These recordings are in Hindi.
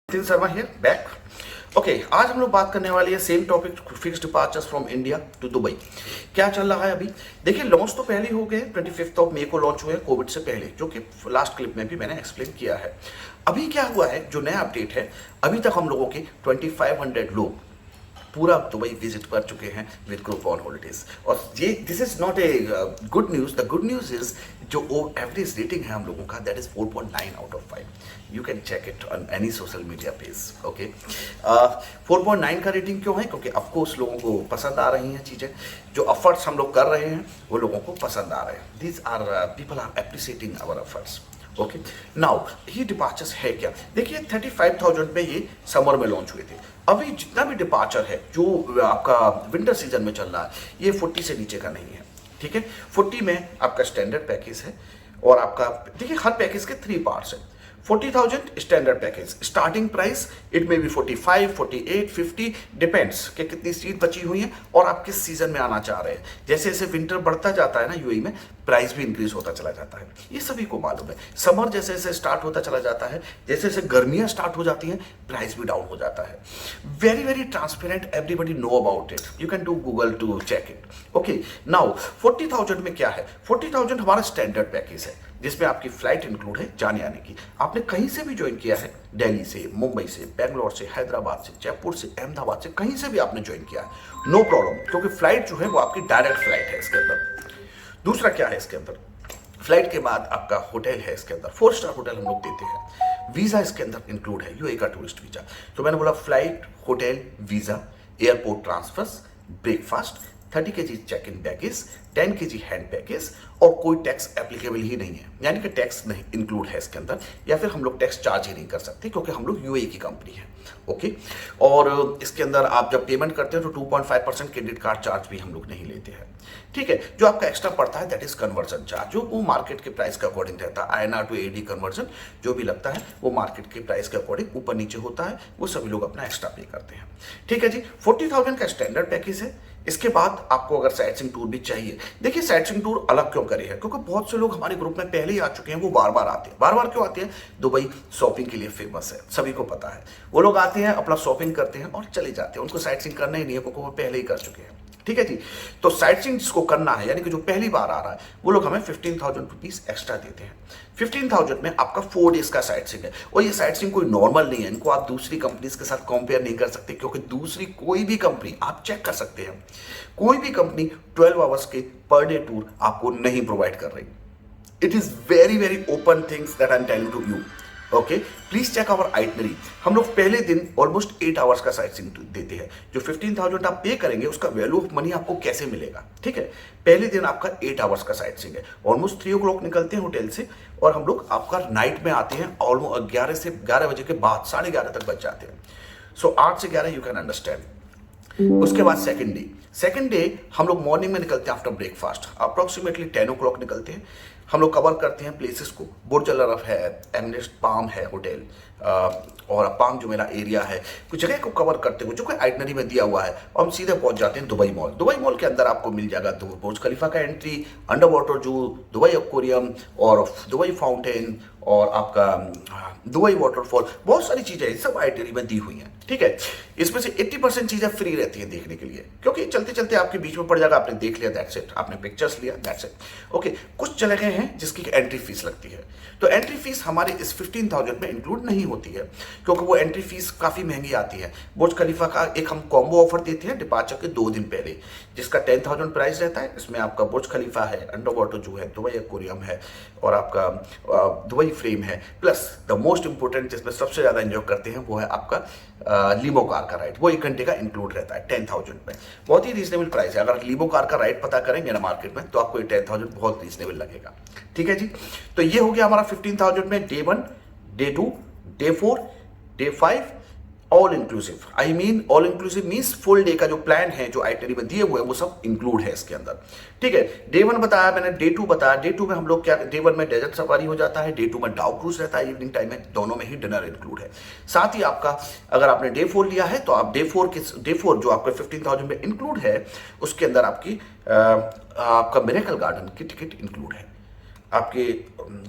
Nitin Sharma here back. Okay, आज हम लोग बात करने वाली है same topic, fixed departures from India to Dubai. क्या चल रहा है अभी? देखिए, लॉन्च तो पहले ही हो गए, 25 मई को लॉन्च हुए कोविड से पहले, जो कि लास्ट क्लिप में भी मैंने एक्सप्लेन किया है। अभी क्या हुआ है, जो नया अपडेट है, अभी तक हम लोगों के 2500 लोग पूरा दुबई विजिट कर चुके हैं विद ग्रुप ऑन हॉलीडेज। और ये this is not a good news. The good news is जो एवरेज रेटिंग है हम लोगों का, that is 4.9 out of 5। You can check it on any social media page. Okay, 4.9 का रेटिंग क्यों है? क्योंकि ऑफकोर्स लोगों को पसंद आ रही हैं चीज़ें, जो एफर्ट्स हम लोग कर रहे हैं वो लोगों को पसंद आ रहे हैं। These are people are appreciating our efforts. Okay, now ये डिपार्चर्स है क्या? देखिए, 35,000 में ये समर में लॉन्च हुए थे। अभी जितना भी डिपार्चर है जो आपका विंटर सीजन में चल रहा है, ये 40 से नीचे का नहीं है। ठीक है, 40 में आपका स्टैंडर्ड पैकेज है और आपका देखिए हर पैकेज के 3 पार्ट्स हैं। 40,000 standard package, starting price it में भी 45, 48, 50 डिपेंड्स कि कितनी सीट बची हुई है और आप किस सीजन में आना चाह रहे हैं। जैसे जैसे विंटर बढ़ता जाता है ना यूएई में, प्राइस भी इंक्रीज होता चला जाता है, ये सभी को मालूम है। समर जैसे जैसे स्टार्ट होता चला जाता है, जैसे जैसे गर्मियां स्टार्ट हो जाती हैं, प्राइस भी डाउन हो जाता है। Very very transparent, everybody know about it, you can do Google to check it. Okay, now 40,000 में क्या है? 40,000 हमारा स्टैंडर्ड पैकेज है, जिसमें आपकी फ्लाइट इंक्लूड है जाने आने की। आपने कहीं से भी ज्वाइन किया है, दिल्ली से, मुंबई से, बेंगलोर से, हैदराबाद से, जयपुर से, अहमदाबाद से, कहीं से भी आपने ज्वाइन किया है, नो प्रॉब्लम, क्योंकि फ्लाइट जो है वो आपकी डायरेक्ट फ्लाइट है इसके अंदर। दूसरा क्या है इसके अंदर? फ्लाइट के बाद आपका होटल है इसके अंदर, 4 स्टार होटल हम लोग देते हैं। वीजा इसके अंदर इंक्लूड है, यूएई का टूरिस्ट वीजा। तो मैंने बोला flight, hotel, visa, airport transfers, breakfast, 30 kg check in baggage, 10 kg hand baggage, और कोई टैक्स एप्लीकेबल ही नहीं है, यानी कि टैक्स नहीं इंक्लूड है इसके अंदर, या फिर हम लोग टैक्स चार्ज ही नहीं कर सकते क्योंकि हम लोग यूएई की कंपनी है। ओके, और इसके अंदर आप जब पेमेंट करते हैं तो 2.5% क्रेडिट कार्ड चार्ज भी हम लोग नहीं लेते हैं। ठीक है, जो आपका एक्स्ट्रा पड़ता है दैट इज कन्वर्जन चार्ज, जो वो मार्केट के प्राइस के अकॉर्डिंग रहता है। आईएनआर टू एडी कन्वर्जन जो भी लगता है वो मार्केट के प्राइस के अकॉर्डिंग ऊपर नीचे होता है, वो सभी लोग अपना एक्स्ट्रा पे करते हैं। ठीक है जी, 40,000 का स्टैंडर्ड पैकेज है। इसके बाद आपको अगर साइट सीइंग टूर भी चाहिए, देखिए साइट सीइंग टूर अलग क्यों करे हैं, क्योंकि बहुत से लोग हमारे ग्रुप में पहले ही आ चुके हैं, वो बार बार आते हैं। बार बार क्यों आते हैं? दुबई शॉपिंग के लिए फेमस है, सभी को पता है। वो लोग आते हैं, अपना शॉपिंग करते हैं और चले जाते हैं, उनको साइट सीइंग करना ही नहीं है क्योंकि वो पहले ही कर चुके हैं। ठीक है जी, तो साइट सीइंग जिसको करना है, यानी कि जो पहली बार आ रहा है, वो लोग हमें 15,000 रुपीज एक्स्ट्रा देते हैं। 15,000 में आपका 4 डेज का साइट सीइंग है, और ये साइट सीइंग कोई नॉर्मल नहीं है, इनको आप दूसरी कंपनीज के साथ कंपेयर नहीं कर सकते, क्योंकि दूसरी कोई भी कंपनी आप चेक कर सकते हैं, कोई भी कंपनी 12 आवर्स के पर डे टूर आपको नहीं प्रोवाइड कर रही। It is very very open things that I am telling to you. Okay, please check our itinerary. हम लोग पहले दिन ऑलमोस्ट 8 आवर्स का साइट सीइंग देते हैं। जो 15,000 आप पे करेंगे उसका वैल्यू ऑफ मनी आपको कैसे मिलेगा? ठीक है, पहले दिन आपका 8 आवर्स का साइट सीइंग है, ऑलमोस्ट 3 o'clock निकलते हैं होटल से, और हम लोग आपका नाइट में आते हैं ऑलमोस्ट 11 से 11 बजे के बाद 11:30 तक बच जाते हैं। सो 8 से 11 यू कैन अंडरस्टैंड। उसके बाद सेकंड डे हम लोग मॉर्निंग में निकलते हैं आफ्टर ब्रेकफास्ट, अप्रोक्सीमेटली 10 o'clock निकलते हैं। हम लोग कवर करते हैं प्लेसेस को, बुर्ज अल अरब है, एमनेस्ट पाम है होटल, और पाम जो मेरा एरिया है, कुछ जगह को कवर करते हुए जो कोई आइटनरी में दिया हुआ है, और हम सीधे पहुंच जाते हैं दुबई मॉल। दुबई मॉल के अंदर आपको मिल जाएगा बुर्ज खलीफा का एंट्री, अंडर वाटर जू, दुबई एक्वेरियम, और दुबई फाउंटेन, और आपका दुबई वाटरफॉल, बहुत सारी चीजें सब आइटनरी में दी हुई हैं। ठीक है, इसमें से 80% चीजें फ्री रहती हैं देखने के लिए, क्योंकि चलते चलते आपके बीच में पड़ जाएगा, आपने देख लिया दैट्स इट, आपने पिक्चर्स लिया दैट्स इट। ओके, कुछ जगह हैं जिसकी एंट्री फीस लगती है, तो एंट्री फीस हमारे इस 15,000 में इंक्लूड नहीं होती है, क्योंकि वो एंट्री फीस काफ़ी महंगी आती है। बुर्ज खलीफा का एक हम कॉम्बो ऑफर देते हैं डिपार्चर के 2 दिन पहले, जिसका 10,000 प्राइस रहता है। इसमें आपका बुर्ज खलीफा है, अंडर वाटर जू है, दुबई एक्वेरियम है, और आपका दुबई फ्रेम है, प्लस द मोस्ट इंपॉर्टेंट जिसमें सबसे ज़्यादा एंजॉय करते हैं वो है आपका लीमो कार का राइड, वो 1 घंटे का इंक्लूड रहता है 10,000 में। बहुत ही रीजनेबल प्राइस है, अगर लीमो कार का राइड पता करेंगे ना मार्केट में, तो आपको 10,000 बहुत रीजनेबल लगेगा। ठीक है जी, तो ये हो गया हमारा 15,000 में day 1, day 2, day 4, day 5 all inclusive. I mean all inclusive means full day का जो प्लान है, जो आइटनरी में दिए हुए हैं, वो सब इंक्लूड है इसके अंदर। ठीक है, डे 1 बताया मैंने, डे 2 बताया। डे 2 में हम लोग क्या, डे 1 में डेजर्ट सफारी हो जाता है, डे 2 में डाउ क्रूज रहता है इवनिंग टाइम में, दोनों में ही डिनर इंक्लूड है। साथ ही आपका अगर आपने डे 4 लिया है तो आप डे 4 जो आपका 15,000 में इंक्लूड है, उसके अंदर आपका मिरेकल गार्डन की टिकट इंक्लूड है, आपके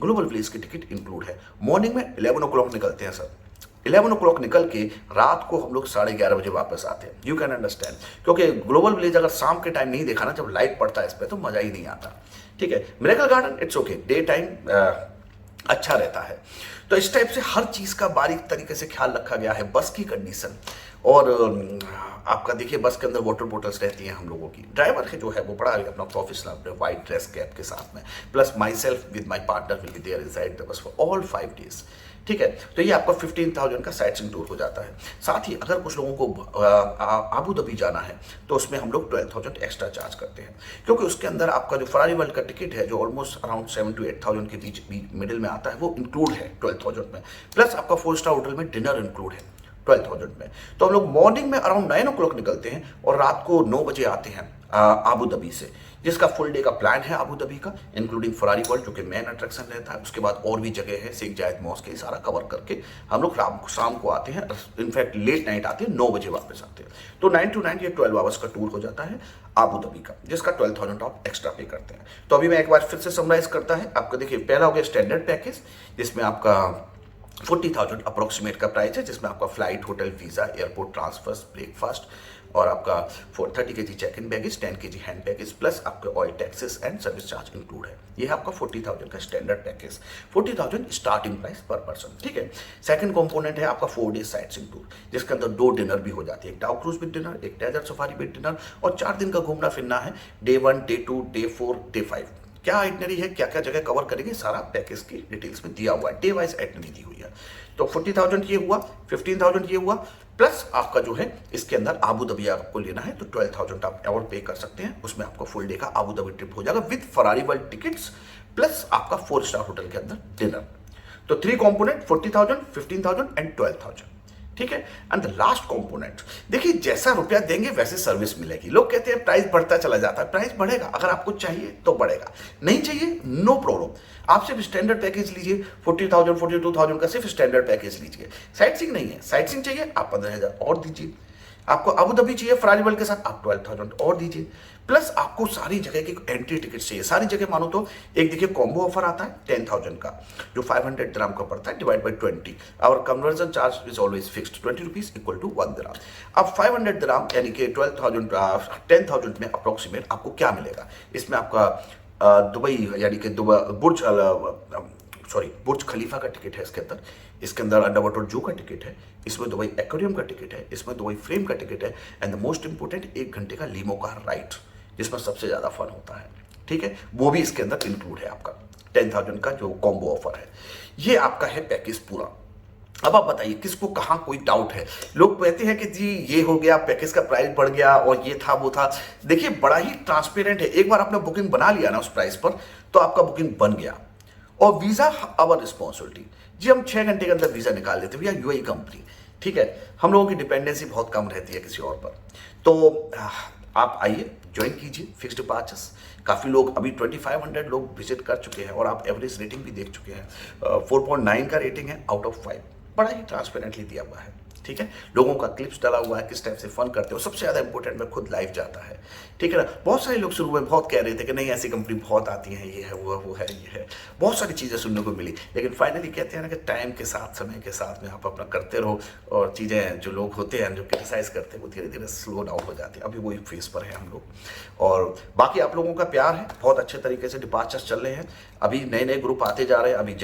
ग्लोबल प्लेस की टिकट इंक्लूड है। मॉर्निंग में 11 o'clock निकलते हैं सर, 11 o'clock निकल के रात को हम लोग 11:30 बजे वापस आते हैं। यू कैन अंडरस्टैंड, क्योंकि ग्लोबल विलेज अगर शाम के टाइम नहीं देखा ना, जब लाइट पड़ता है इस पर, तो मजा ही नहीं आता। ठीक है, miracle garden it's okay, day time अच्छा रहता है। तो इस टाइप से हर चीज़ का बारीक तरीके से ख्याल रखा गया है। बस की कंडीशन और आपका देखिए बस के अंदर वाटर बॉटल्स रहती हैं हम लोगों की। ड्राइवर है जो है वो बड़ा अपना प्रोफेशनल अपने वाइट ड्रेस कैप के साथ में, plus myself with my partner will be there inside the bus for all 5 days। ठीक है, तो ये आपका 15,000 का साइट सीइंग टूर हो जाता है। साथ ही अगर कुछ लोगों को आबू धाबी जाना है तो उसमें हम लोग 12,000 एक्स्ट्रा चार्ज करते हैं, क्योंकि उसके अंदर आपका जो फरारी वर्ल्ड का टिकट है, जो ऑलमोस्ट अराउंड 7 to 8,000 के बीच मिडिल में आता है, वो इंक्लूड है 12,000 में। प्लस आपका 4 स्टार होटल में डिनर इंक्लूड है 12,000 में। तो हम लोग मॉर्निंग में अराउंड 9 o'clock निकलते हैं और रात को 9 बजे आते हैं आबू धाबी से, जिसका फुल डे का प्लान है आबू धाबी का, इंक्लूडिंग फरारी वर्ल्ड जो कि मेन अट्रैक्शन रहता है। उसके बाद और भी जगह है, शेख जायद मॉस्क के, सारा कवर करके हम लोग शाम को आते हैं, इनफैक्ट लेट नाइट आते हैं, 9 बजे वापस आते हैं। तो 9 to 9 ये 12 आवर्स का टूर हो जाता है आबू धाबी का, जिसका 12,000 आप एक्स्ट्रा पे करते हैं। तो अभी मैं एक बार फिर से समराइज करता है आपको। देखिए, पहला हो गया स्टैंडर्ड पैकेज, जिसमें आपका 40,000 अप्रोक्सीमेट का प्राइस है, जिसमें आपका flight, hotel, visa, airport transfers, breakfast और आपका 30 kg check in baggage, 10 kg hand baggage, plus आपके oil taxes and service charge include है। ये है आपका 40,000 का standard package, 40,000 starting price per person. ठीक है, सेकंड कंपोनेंट है आपका 4 डेज साइट सीइंग टूर, जिसके अंदर 2 डिनर भी हो जाती है, एक टाउ क्रूज विद डिनर, एक डेजर्ट सफारी विद डिनर, और 4 दिन का घूमना फिरना है, डे 1, डे 2, डे 4, डे 5। क्या आइटनरी है, क्या क्या जगह कवर करेंगे, सारा पैकेज की डिटेल्स में दिया हुआ है, डे वाइज आइटनरी दी हुई है। तो 40,000 ये हुआ, 15,000 ये हुआ, प्लस आपका जो है इसके अंदर आबू धाबी आपको लेना है तो 12,000 आप और पे कर सकते हैं। उसमें आपका फुल डे का आबू धाबी ट्रिप हो जाएगा with Ferrari world tickets, plus आपका 4 स्टार होटल के अंदर डिनर। तो 3 कंपोनेंट 40,000, 15,000 एंड 12,000। ठीक है, एंड द लास्ट कंपोनेंट, देखिए जैसा रुपया देंगे वैसे सर्विस मिलेगी। लोग कहते हैं प्राइस बढ़ता चला जाता है, प्राइस बढ़ेगा, अगर आपको चाहिए तो बढ़ेगा, नहीं चाहिए नो प्रॉब्लम। आप सिर्फ स्टैंडर्ड पैकेज लीजिए, 40,000 42,000 का सिर्फ स्टैंडर्ड पैकेज लीजिए। साइट सीइंग नहीं है, साइट सीइंग चाहिए आप 15,000 और दीजिए। आपको अबू धाबी चाहिए फरारी वर्ल्ड के साथ, आप 12,000 और दीजिए। प्लस आपको सारी जगह की एंट्री टिकट चाहिए, सारी जगह मानो तो एक देखिए कॉम्बो ऑफर आता है 10,000 का, जो 500 dirham का पड़ता है, डिवाइड बाई 20। और conversion charge is always fixed, 20 rupees equal to 1 dirham। अब 500 dirham यानी कि 10,000 में अप्रोक्सीमेट आपको क्या मिलेगा। इसमें आपका दुबई यानी कि बुर्ज खलीफा का टिकट है इसके अंदर अंडर वाटर जू का टिकट है, इसमें दुबई एक्वेरियम का टिकट है, इसमें दुबई फ्रेम का टिकट है, एंड द मोस्ट इंपोर्टेंट 1 घंटे का लीमो का राइड, जिसमें सबसे ज्यादा फन होता है। ठीक है, वो भी इसके अंदर इंक्लूड है आपका 10,000 का जो कॉम्बो ऑफर है। ये आपका है पैकेज पूरा। अब आप बताइए किसको कहाँ कोई डाउट है। लोग कहते हैं कि जी ये हो गया, पैकेज का प्राइस बढ़ गया और ये था वो था। देखिए बड़ा ही ट्रांसपेरेंट है, एक बार आपने बुकिंग बना लिया ना उस प्राइस पर तो आपका बुकिंग बन गया। और वीजा आवर रिस्पॉन्सिबिलिटी, जी हम 6 घंटे के अंदर वीजा निकाल देते हैं, वी आर यूएई कंपनी। ठीक है, हम लोगों की डिपेंडेंसी बहुत कम रहती है किसी और पर। तो आप आइए ज्वाइन कीजिए फिक्स्ड डिपार्चर्स। काफ़ी लोग अभी 2500 लोग विजिट कर चुके हैं और आप एवरेज रेटिंग भी देख चुके हैं। 4.9 का रेटिंग है आउट ऑफ 5, बड़ा ही ट्रांसपेरेंटली दिया हुआ है। ठीक है, लोगों का क्लिप्स डाला हुआ है, किस टाइप से फन करते हो, सबसे ज़्यादा इंपॉर्टेंट में खुद लाइव जाता है। ठीक है ना, बहुत सारे लोग शुरू में बहुत कह रहे थे कि नहीं ऐसी कंपनी बहुत आती है, ये है वो है ये है, बहुत सारी चीज़ें सुनने को मिली, लेकिन फाइनली कहते हैं ना कि टाइम के साथ समय के साथ में आप अपना करते रहो और चीज़ें जो लोग होते हैं जो क्रिटिसाइज करते हैं वो धीरे धीरे स्लो डाउन हो जाती है। अभी वही फेस पर है हम लोग और बाकी आप लोगों का प्यार है, बहुत अच्छे तरीके से डिपार्चर्स चल रहे हैं। अभी नए नए ग्रुप आते जा रहे हैं। अभी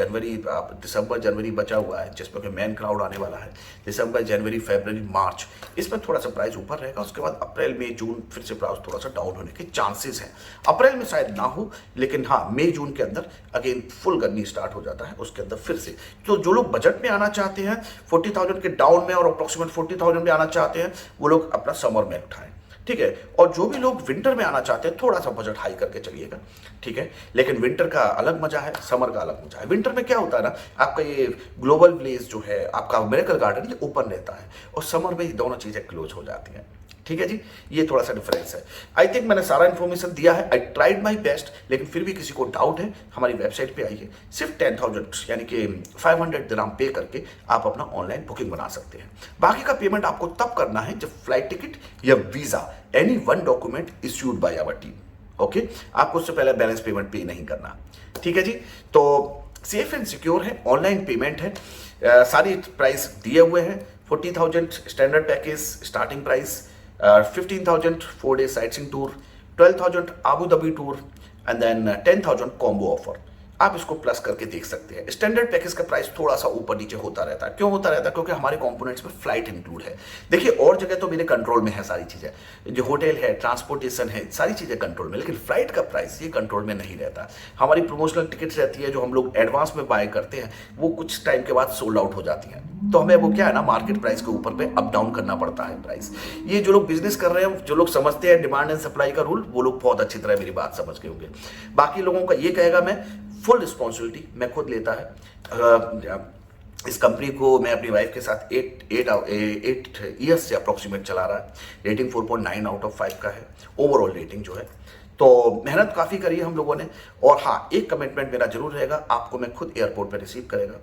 दिसंबर जनवरी बचा हुआ है जिसमें कि मेन क्राउड आने वाला है। दिसंबर जनवरी फरवरी मार्च इसमें थोड़ा सा प्राइस ऊपर रहेगा, उसके बाद अप्रैल मई जून फिर से प्राइस थोड़ा सा डाउन होने के चांसेस हैं। अप्रैल में शायद ना हो, लेकिन हाँ मई जून के अंदर अगेन फुल गर्मी स्टार्ट हो जाता है उसके अंदर फिर से। तो जो लोग बजट में आना चाहते हैं 40,000 के डाउन में और अप्रोक्सीमेट 40,000 में आना चाहते हैं वो लोग अपना समर में उठाएं। ठीक है, और जो भी लोग विंटर में आना चाहते हैं थोड़ा सा बजट हाई करके चलिएगा। ठीक है, लेकिन विंटर का अलग मजा है, समर का अलग मजा है। विंटर में क्या होता है ना, आपका ये ग्लोबल विलेज जो है आपका मिरेकल गार्डन ये ओपन रहता है और समर में ही दोनों चीजें क्लोज हो जाती हैं। ठीक है जी, ये थोड़ा सा डिफरेंस है। आई थिंक मैंने सारा इन्फॉर्मेशन दिया है, आई ट्राइड माई बेस्ट। लेकिन फिर भी किसी को डाउट है हमारी वेबसाइट पे आइए, सिर्फ 10,000 यानी कि 500 दिरहम पे करके आप अपना ऑनलाइन बुकिंग बना सकते हैं। बाकी का पेमेंट आपको तब करना है जब फ्लाइट टिकट या visa any one document issued by our team. Okay, आपको उससे पहले बैलेंस पेमेंट पे नहीं करना। ठीक है जी, तो सेफ एंड सिक्योर है, ऑनलाइन पेमेंट है। सारी प्राइस दिए हुए हैं। 40,000 standard package starting price, 15,000 4 day sightseeing tour, 12,000 Abu Dhabi tour and then 10,000 combo offer. आप इसको प्लस करके देख सकते हैं। स्टैंडर्ड पैकेज का प्राइस थोड़ा सा ऊपर नीचे होता रहता है। क्यों होता रहता है? क्योंकि हमारे कंपोनेंट्स में फ्लाइट इंक्लूड है। देखिए और जगह तो मेरे कंट्रोल में है सारी चीज़ें, जो होटल है, ट्रांसपोर्टेशन है, सारी चीज़ें कंट्रोल में, लेकिन फ्लाइट का प्राइस ये कंट्रोल में नहीं रहता। हमारी प्रमोशनल टिकट्स रहती है जो हम लोग एडवांस में बाय करते हैं, वो कुछ टाइम के बाद सोल्ड आउट हो जाती हैं। तो हमें वो क्या है ना, मार्केट प्राइस के ऊपर पे अप डाउन करना पड़ता है प्राइस। ये जो लोग बिजनेस कर रहे हैं, जो लोग समझते हैं डिमांड एंड सप्लाई का रूल, वो लोग बहुत अच्छी तरह मेरी बात समझ गए होंगे। बाकी लोगों का ये कहेगा मैं फुल रिस्पॉन्सिबिलिटी मैं खुद लेता है। इस कंपनी को मैं अपनी वाइफ के साथ 8 ईयर्स से अप्रोक्सीमेट चला रहा है। रेटिंग 4.9 आउट ऑफ 5 का है ओवरऑल रेटिंग जो है। तो मेहनत काफ़ी करी है हम लोगों ने। और हाँ, एक कमिटमेंट मेरा जरूर रहेगा, आपको मैं खुद एयरपोर्ट पे रिसीव करेगा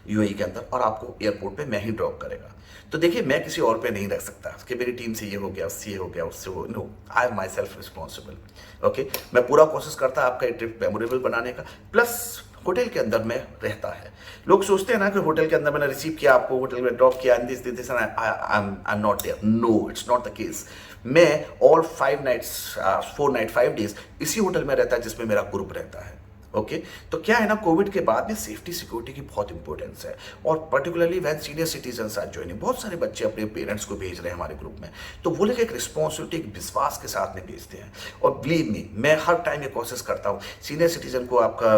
यूएई के अंदर, और आपको एयरपोर्ट पे मैं ही ड्रॉप करेगा। तो देखिए मैं किसी और पे नहीं रख सकता कि मेरी टीम से ये हो गया, उससे ये हो गया, उससे वो, no, I am myself responsible. Okay, मैं पूरा कोशिश करता आपका ट्रिप मेमोरेबल बनाने का। प्लस होटल के अंदर में रहता है। लोग सोचते हैं ना कि होटल के अंदर मैंने रिसीव किया, आपको होटल में ड्रॉप किया, and this I am not there. No, it's not the case. मैं ऑल 4 नाइट 5 डेज इसी होटल में रहता है जिसमें मेरा ग्रुप रहता है। ओके, तो क्या है ना, कोविड के बाद में सेफ्टी सिक्योरिटी की बहुत इंपॉर्टेंस है, और particularly when senior citizen are joining. बहुत सारे बच्चे अपने पेरेंट्स को भेज रहे हैं हमारे ग्रुप में, तो वो लोग एक रिस्पॉन्सिबिलिटी, एक विश्वास के साथ में भेजते हैं। और बिलीव मी, मैं हर टाइम ये कोशिश करता हूँ। सीनियर सिटीजन को आपका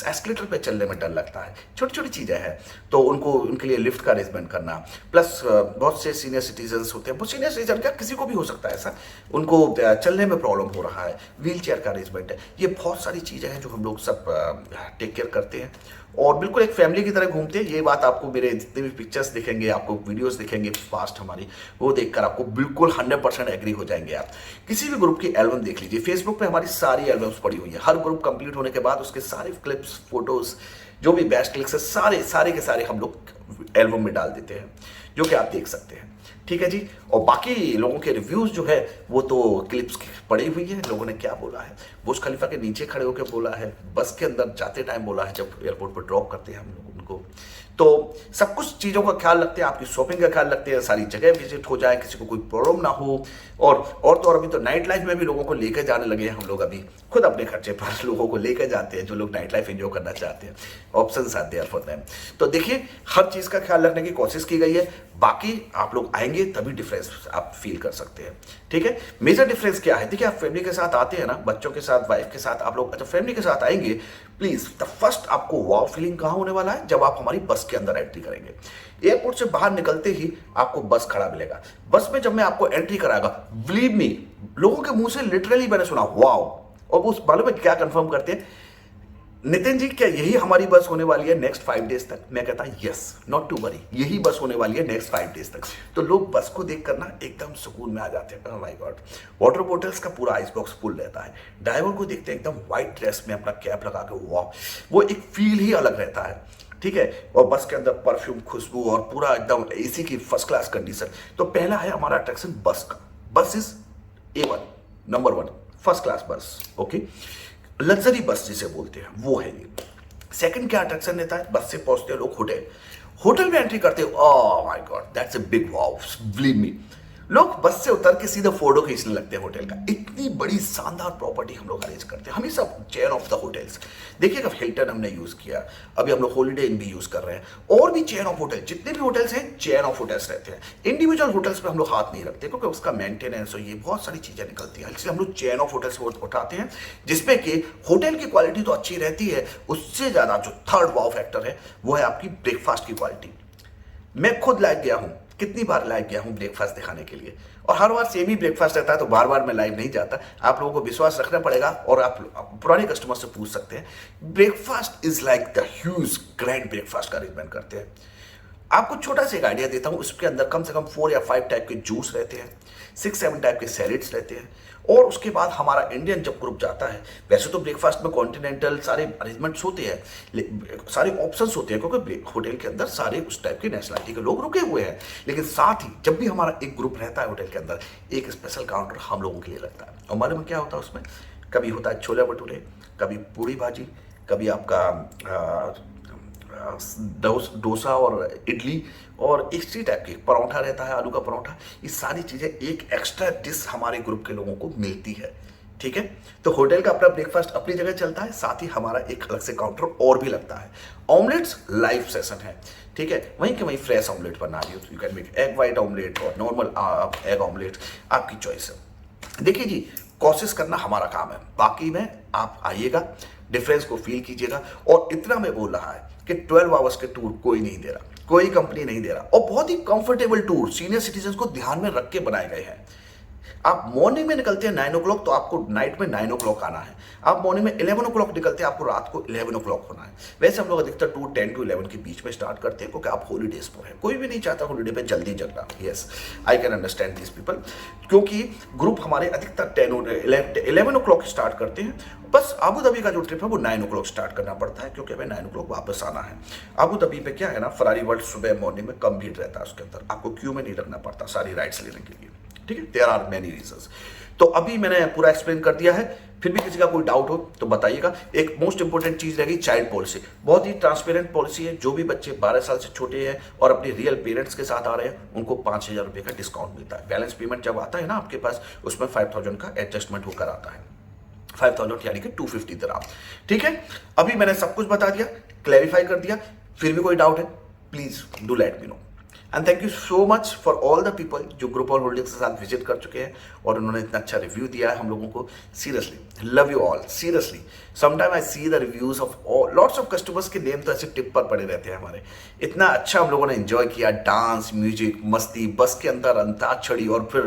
एस्केलेटर पे चलने में डर लगता है, छोटी छोटी चीज़ें हैं, तो उनको उनके लिए लिफ्ट का अरेंजमेंट करना। प्लस बहुत से सीनियर सिटीजन होते हैं, बहुत सीनियर सिटीजन क्या, किसी को भी हो सकता है ऐसा, उनको चलने में प्रॉब्लम हो रहा है, व्हील चेयर का अरेंजमेंट है। ये बहुत सारी चीज़ें हैं जो हम लोग सब टेक केयर करते हैं, और बिल्कुल एक फैमिली की तरह घूमते हैं। ये बात आपको मेरे जितने भी पिक्चर्स दिखेंगे, आपको वीडियोस दिखेंगे पास्ट हमारी, वो देखकर आपको बिल्कुल 100% एग्री हो जाएंगे। आप किसी भी ग्रुप की एल्बम देख लीजिए, फेसबुक पे हमारी सारी एल्बम्स पड़ी हुई है। हर ग्रुप कंप्लीट होने के बाद उसके सारे क्लिप्स, फोटोज, जो भी बेस्ट क्लिक्स है, सारे के सारे हम लोग एल्बम में डाल देते हैं, जो कि आप देख सकते हैं। ठीक है जी। और बाकी लोगों के रिव्यूज जो है वो तो क्लिप्स पड़ी हुई है, लोगों ने क्या बोला है, बुर्ज खलीफा के नीचे खड़े होकर बोला है, बस के अंदर जाते टाइम बोला है, जब एयरपोर्ट पर ड्रॉप करते हैं हम लोग उनको। तो सब कुछ चीज़ों का ख्याल रखते हैं, आपकी शॉपिंग का ख्याल रखते हैं, सारी जगह विजिट हो जाए, किसी को कोई प्रॉब्लम ना हो। और तो और अभी तो नाइट लाइफ में भी लोगों को लेकर जाने लगे हैं हम लोग। अभी खुद अपने खर्चे पर लोगों को लेकर जाते हैं, जो लोग नाइट लाइफ एंजॉय करना चाहते हैं। Options are there for them. तो देखिए हर चीज़ का ख्याल रखने की कोशिश की गई है। बाकी आप लोग आएंगे तभी डिफरेंस आप फील कर सकते हैं। ठीक है, मेजर डिफरेंस क्या है? देखिए आप फैमिली के साथ आते हैं ना, बच्चों के साथ, वाइफ के साथ, आप लोग अच्छा फैमिली के साथ आएंगे, प्लीज द फर्स्ट आपको वाव फीलिंग कहाँ होने वाला है, जब आप हमारी बस के अंदर एंट्री करेंगे। एयरपोर्ट से बाहर निकलते ही आपको बस खड़ा मिलेगा। बस में जब मैं आपको एंट्री कराएगा, बिलीव मी, लोगों के मुंह से लिटरली मैंने सुना वाव, और उस मालूम है क्या कंफर्म करते हैं, नितिन जी क्या यही हमारी बस होने वाली है नेक्स्ट 5 डेज तक? मैं कहता यस, नॉट टू वरी, यही बस होने वाली है नेक्स्ट 5 डेज तक। तो लोग बस को देखकर ना एकदम सुकून में आ जाते हैं। Oh my God, water bottles का पूरा आइस बॉक्स फुल रहता है। ड्राइवर को देखते हैं एकदम व्हाइट ड्रेस में अपना कैप लगा के, वाह, वो एक फील ही अलग रहता है। ठीक है, और बस के अंदर परफ्यूम, खुशबू, और पूरा एकदम एसी की फर्स्ट क्लास कंडीशन। तो पहला है हमारा अट्रैक्शन बस का। बस is A1, number 1, first class बस। ओके, लग्जरी बस जिसे बोलते हैं वो है ये। सेकंड क्या अट्रैक्शन रहता है? बस से पहुंचते हैं लोग होटल, होटल में एंट्री करते हो, oh my God, that's a big wow, believe me. लोग बस से उतर के सीधा फोटो खींचने लगते हैं होटल का। इतनी बड़ी शानदार प्रॉपर्टी हम लोग अरेंज करते हैं हमेशा, चेन ऑफ द होटल्स। देखिएगा हिल्टन हमने यूज किया, अभी हम लोग हॉलीडे इन भी यूज कर रहे हैं, और भी चेन ऑफ होटल, जितने भी होटल्स हैं चेन ऑफ होटल्स रहते हैं। इंडिविजुअल होटल्स पे हम लोग हाथ नहीं रखते, क्योंकि उसका मेंटेनेंस और ये बहुत सारी चीजें निकलती है, इसलिए हम लोग चेन ऑफ होटल्स उठाते हैं, जिसमें कि होटल की क्वालिटी तो अच्छी रहती है, उससे ज्यादा जो थर्ड वाव फैक्टर है वो है आपकी ब्रेकफास्ट की क्वालिटी। मैं खुद लाइव गया हूं, कितनी बार लाइव गया हूं ब्रेकफास्ट दिखाने के लिए, और हर बार सेम ही ब्रेकफास्ट रहता है, तो बार बार मैं लाइव नहीं जाता। आप लोगों को विश्वास रखना पड़ेगा, और आप पुराने कस्टमर से पूछ सकते हैं। Breakfast is like the huge grand breakfast का अरेंजमेंट करते हैं। आपको छोटा सा एक आइडिया देता हूं, उसके अंदर कम से कम 4 या 5 टाइप के जूस रहते हैं, 6-7 टाइप के सैलेड्स रहते हैं, और उसके बाद हमारा इंडियन जब ग्रुप जाता है, वैसे तो ब्रेकफास्ट में कॉन्टिनेंटल सारे अरेंजमेंट्स होते हैं, सारे ऑप्शंस होते हैं, क्योंकि होटल के अंदर सारे उस टाइप की नेशनलिटी के लोग रुके हुए हैं। लेकिन साथ ही जब भी हमारा एक ग्रुप रहता है होटल के अंदर, एक स्पेशल काउंटर हम लोगों के लिए लगता है। और मालूम क्या होता है उसमें? कभी होता है छोले भटूरे, कभी पूड़ी भाजी, कभी आपका डोसा और इडली और इसी टाइप के परोठा रहता है, आलू का परोठा। ये सारी चीज़ें एक एक्स्ट्रा डिश हमारे ग्रुप के लोगों को मिलती है, ठीक है। तो होटल का अपना ब्रेकफास्ट अपनी जगह चलता है, साथ ही हमारा एक अलग से काउंटर और भी लगता है। ऑमलेट्स लाइव सेशन है, ठीक है, वहीं के वहीं फ्रेश ऑमलेट बना रही हो तो you can make egg white omelette और नॉर्मल एग ऑमलेट, आपकी चॉइस है। देखिए जी, कोशिश करना हमारा काम है, बाकी में आप आइएगा, डिफरेंस को फील कीजिएगा। और इतना मैं बोल रहा है कि 12 आवर्स के टूर कोई नहीं दे रहा, कोई कंपनी नहीं दे रहा, और बहुत ही कंफर्टेबल टूर सीनियर सिटीजन को ध्यान में रख के बनाए गए हैं। आप मॉर्निंग में निकलते हैं 9 ओ क्लॉक तो आपको नाइट में 9 ओ क्लॉक आना है। आप मॉर्निंग में 11 ओ क्लॉक निकलते हैं, आपको रात को 11 ओ क्लॉक होना है। वैसे हम लोग अधिकतर टूर 10 to 11 के बीच में स्टार्ट करते हैं, क्योंकि आप हॉलीडेज पर हैं, कोई भी नहीं चाहता हॉलीडे पे जल्दी जगना। Yes, I can understand this people, क्योंकि ग्रुप हमारे अधिकतर 11 ओ क्लॉक स्टार्ट करते हैं। बस आबू धाबी का जो ट्रिप है वो 9 ओ क्लॉक स्टार्ट करना पड़ता है, क्योंकि हमें 9 ओ क्लॉक वापस आना है। आबू धाबी पे क्या है ना, फरारी वर्ल्ड सुबह मॉर्निंग में कम भीड़ रहता है, उसके अंदर आपको क्यू में नहीं लगना पड़ता सारी राइड्स लेने के लिए, ठीक है। There are many reasons. तो अभी मैंने पूरा एक्सप्लेन कर दिया है, फिर भी किसी का कोई डाउट हो तो बताइएगा। एक मोस्ट इंपॉर्टेंट चीज रहेगी चाइल्ड पॉलिसी, बहुत ही ट्रांसपेरेंट पॉलिसी है। जो भी बच्चे 12 साल से छोटे हैं और अपने रियल पेरेंट्स के साथ आ रहे हैं, उनको 5,000 रुपये का डिस्काउंट मिलता है। बैलेंस पेमेंट जब आता है ना आपके पास, उसमें 5,000 का एडजस्टमेंट होकर आता है, 5,000 यानी कि 250 दिरहम, ठीक है। अभी मैंने सब कुछ बता दिया, क्लैरिफाई कर दिया। फिर भी कोई डाउट है, please do let me know. And thank you so much for all the people जो ग्रुप और होल्डिंग्स के साथ विजिट कर चुके हैं और उन्होंने इतना अच्छा रिव्यू दिया है हम लोगों को। Seriously love you all, seriously sometime I see the reviews of lots of customers के नेम तो ऐसे टिप पर पड़े रहते हैं हमारे। इतना अच्छा हम लोगों ने एंजॉय किया, डांस, म्यूजिक, मस्ती, बस के अंदर अंताक्षरी, और फिर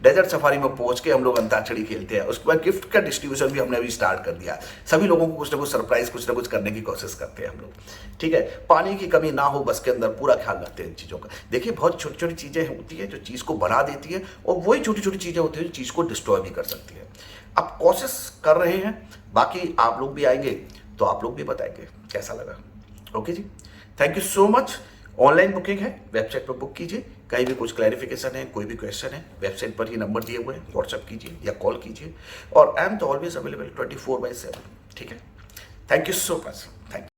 डेजर्ट सफारी में पहुंच के हम लोग अंताक्षरी खेलते हैं। उसके बाद गिफ्ट का डिस्ट्रीब्यूशन भी हमने अभी स्टार्ट कर दिया। सभी लोगों को कुछ ना कुछ सरप्राइज, कुछ ना कुछ करने की कोशिश करते हैं हम लोग, ठीक है। पानी की कमी ना हो बस के अंदर, पूरा ख्याल रखते हैं इन चीज़ों का। देखिए, बहुत छोटी छोटी चीज़ें होती है जो चीज़ को बना देती है, और वही छोटी छोटी चीज़ें होती है जो चीज़ को डिस्ट्रॉय भी कर सकती है। आप कोशिश कर रहे हैं, बाकी आप लोग भी आएंगे तो आप लोग भी बताएंगे कैसा लगा। Okay ji, thank you so much. Online booking है, वेबसाइट पर बुक कीजिए। कहीं भी कुछ क्लैरिफिकेशन है, कोई भी क्वेश्चन है, वेबसाइट पर ही नंबर दिए हुए हैं, व्हाट्सएप कीजिए या कॉल कीजिए। और आई एम तो ऑलवेज अवेलेबल 24/7, ठीक है। Thank you so much, thank you.